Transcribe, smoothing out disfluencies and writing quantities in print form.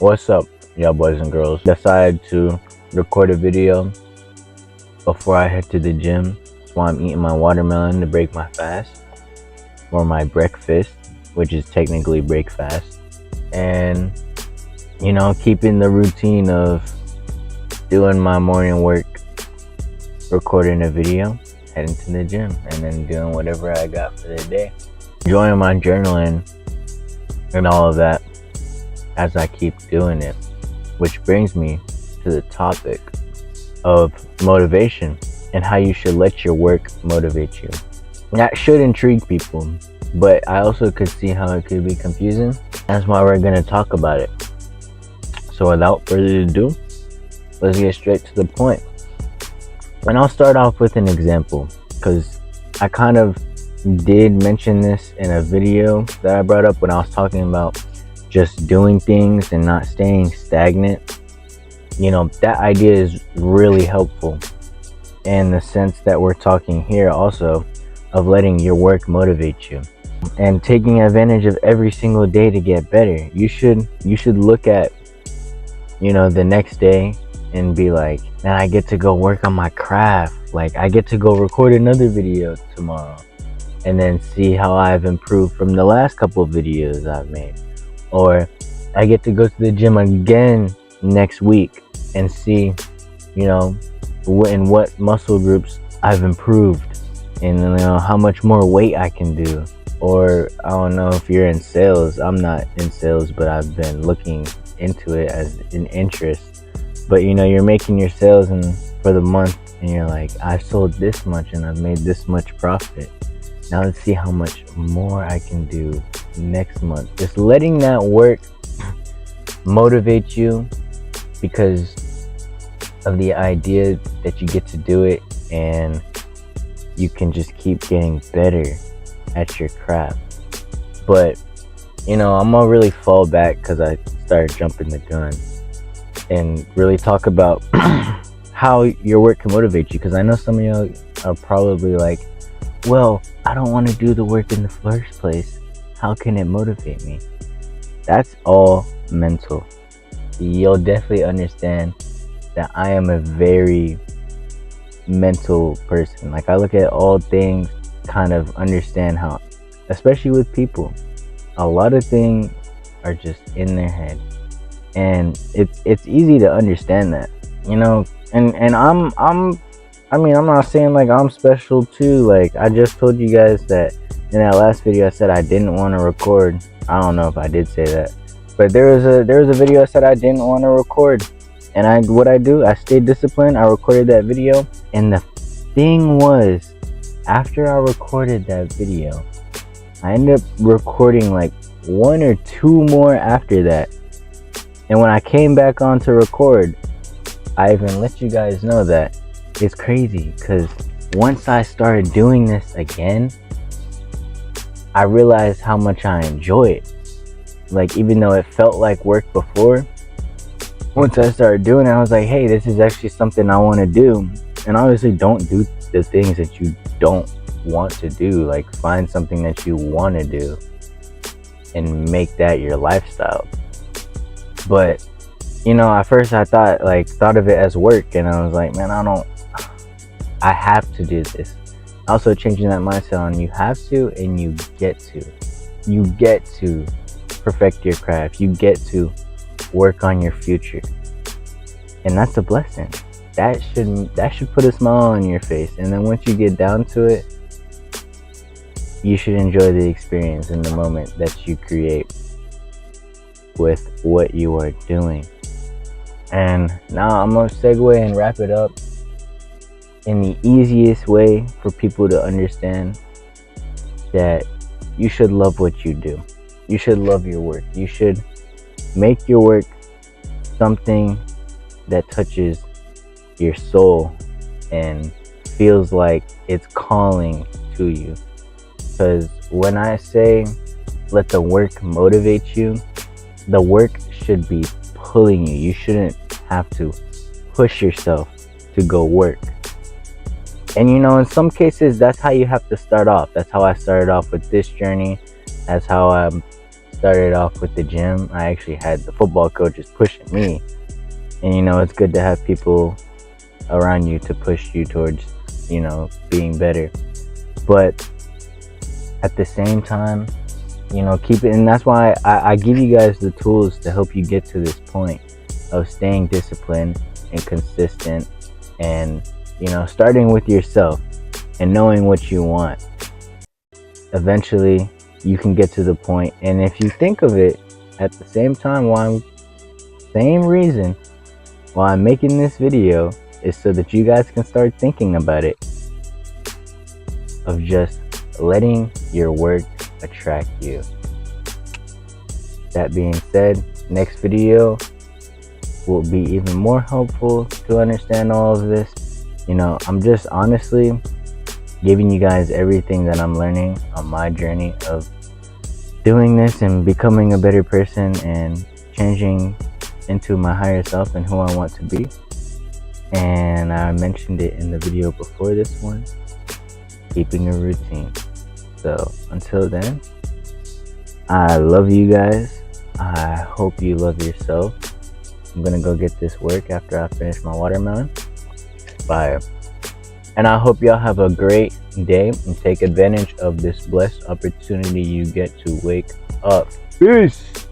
What's up, y'all boys and girls? Decided to record a video before I head to the gym while I'm eating my watermelon to break my fast, or my breakfast, which is technically break fast. And, keeping the routine of doing my morning work, recording a video, heading to the gym, and then doing whatever I got for the day. Enjoying my journaling and all of that as I keep doing it, which brings me to the topic of motivation and how you should let your work motivate you. That should intrigue people, but I also could see how it could be confusing. That's why we're going to talk about it. So without further ado, let's get straight to the point. And I'll start off with an example, because I kind of did mention this in a video that I brought up when I was talking about just doing things and not staying stagnant. That idea is really helpful in the sense that we're talking here also of letting your work motivate you and taking advantage of every single day to get better. You should look at the next day and be like, man, I get to go work on my craft. Like, I get to go record another video tomorrow, and then see how I've improved from the last couple of videos I've made. Or I get to go to the gym again next week and see, in what muscle groups I've improved, and how much more weight I can do. Or I don't know if you're in sales. I'm not in sales, but I've been looking into it as an interest. But you're making your sales for the month, and you're like, I've sold this much and I've made this much profit. Now let's see how much more I can do next month. Just letting that work motivate you because of the idea that you get to do it, and you can just keep getting better at your craft. But I'm gonna really fall back because I started jumping the gun and really talk about how your work can motivate you, because I know some of y'all are probably like, well, I don't want to do the work in the first place. How can it motivate me? That's all mental. You'll definitely understand that I am a very mental person. Like, I look at all things, kind of understand how, especially with people, a lot of things are just in their head. And it's easy to understand that, and I'm not saying like I'm special too. Like, I just told you guys that in that last video I said I didn't want to record. I don't know if I did say that, but there was a video I said I didn't want to record, and I stayed disciplined. I recorded that video, and the thing was, after I recorded that video, I ended up recording like 1 or 2 more after that. And when I came back on to record, I even let you guys know that it's crazy, because once I started doing this again, I realized how much I enjoy it. Like, even though it felt like work before, once I started doing it, I was like, hey, this is actually something I want to do. And obviously, don't do the things that you don't want to do. Like, find something that you want to do and make that your lifestyle. But at first I thought of it as work, and I was like, man, I have to do this. Also changing that mindset on you have to, and you get to perfect your craft. You get to work on your future, and that's a blessing. That should put a smile on your face. And then once you get down to it, you should enjoy the experience in the moment that you create with what you are doing. And now I'm gonna segue and wrap it up in the easiest way for people to understand that you should love what you do. You should love your work. You should make your work something that touches your soul and feels like it's calling to you. Because when I say let the work motivate you, the work should be pulling you. You shouldn't have to push yourself to go work. And in some cases, that's how you have to start off. That's how I started off with this journey. That's how I'm started off with the gym, I actually had the football coaches pushing me. And you know, it's good to have people around you to push you towards, you know, being better. But at the same time, you know, keep it. And that's why I give you guys the tools to help you get to this point of staying disciplined and consistent, and, you know, starting with yourself and knowing what you want. Eventually you can get to the point. And if you think of it at the same time, same reason why I'm making this video is so that you guys can start thinking about it, of just letting your work attract you. That being said, next video will be even more helpful to understand all of this. You know, I'm just honestly giving you guys everything that I'm learning on my journey of doing this and becoming a better person and changing into my higher self and who I want to be. And I mentioned it in the video before this one, keeping a routine. So until then, I love you guys. I hope you love yourself. I'm gonna go get this work after I finish my watermelon. Bye. And I hope y'all have a great day and take advantage of this blessed opportunity you get to wake up. Peace.